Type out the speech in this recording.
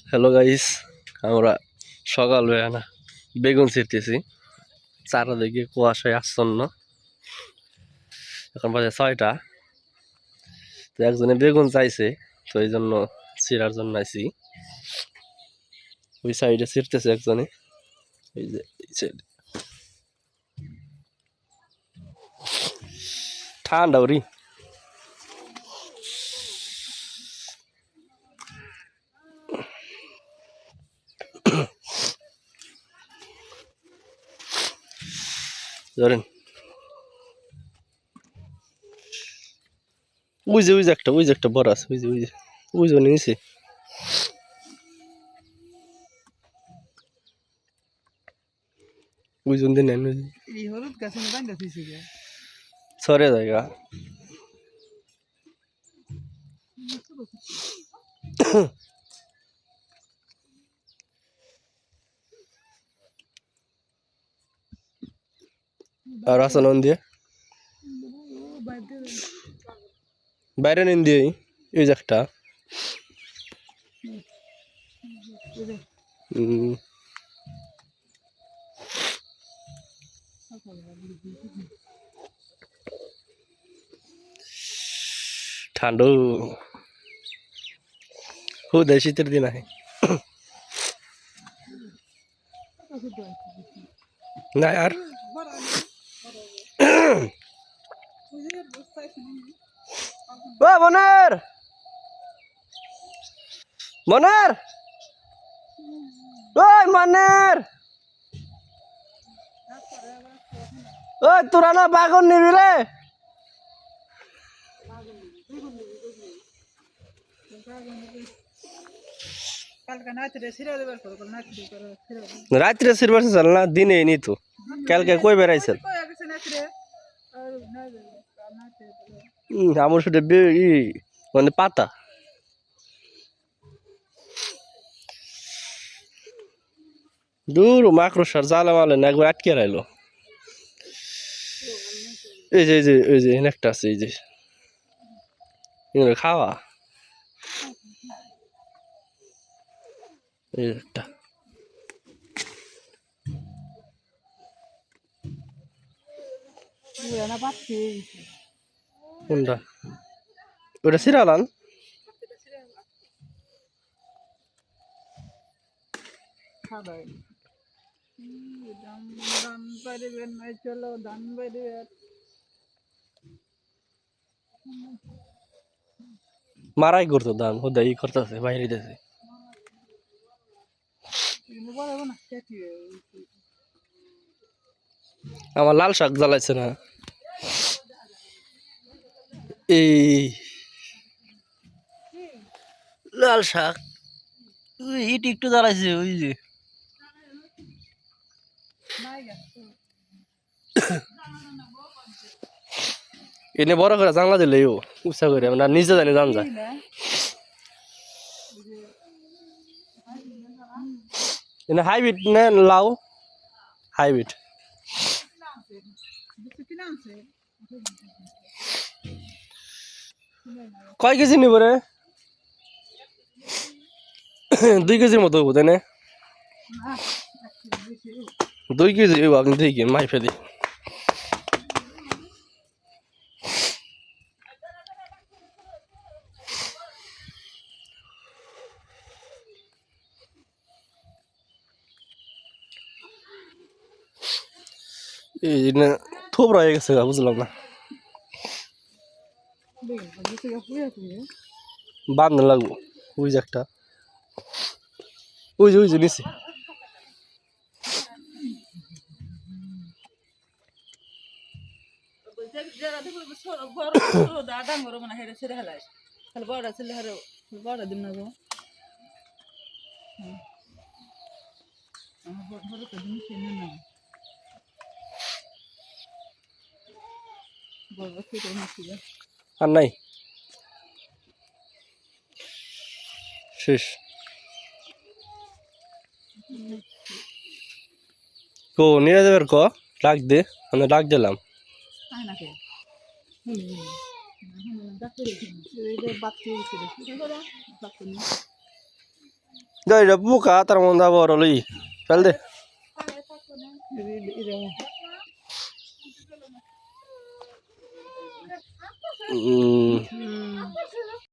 Hello guys, আমরা সকাল হয়ে না বেগুন ছিঁড়তেছি। চারদিকে কুয়াশায় আচ্ছন্ন। এখন বাজে 6টা। তো একজনে বেগুন চাইছে, তো এই জন্য ছিঁড়ার জন্য আইছি। ওই সাইডে ছিঁড়তেছে একজনে, এই যে এই সাইডে। ঠান্ডা ওরি। ধরেন ওই যে একটা বড় আছে, ওই যে নিচে। ওই জন দিন এই হলুদ গাছে বান্ধা দিছে গে সরে জায়গা। আর আসা নন দিয়ে বাইরে নিন দিয়ে এই যে একটা ঠান্ডা হুদয় শীতের দিন আহে না আর ও মনার মনার ওই মনার ওই তোরা না বাগন নিবি রে। রাত্রে সিরবার চাল না দিনে নি তো কালকে কই বেড়াইছেন আমার সাথে মানে পাতা দূর মাকড়সার জ্বালা মালে না একবার আটকে রাইলো। এই যে একটা আছে, এই যে খাওয়া এই একটা কোনটা ওটা সিরালান চলো ধান বাইরে মারাই করতো ধান হোদাই করতেছে বাইরে দিতেছে। আমার লাল শাক জ্বালাইছে না এই লাল শাক ইট একটু জ্বালাইছে ওই যে এনে বড় করে জানলা দিলে উৎসাহ করে আমরা নিজে জানি জান যায় এনে হাইব্রিড না লাউ হাইব্রিড কয় কেজি নিব রে 2 কেজির মতো হবো তাই না 2 কেজি আপনি দেখি মাই ফেলি এই না থোবরা হয়ে গেছে বুঝলাম না বাঁধন লাগবো ওই যে একটা ওই যে নিচে আর নাই শেষ কো নিয়ে যাবার ক ডাক দে আমি ডাক দিলাম এটা বাচ্চা হয়েছে বাচ্চা নিয়ে এটা পোকা তার মধ্যে আবার লই ফেল দে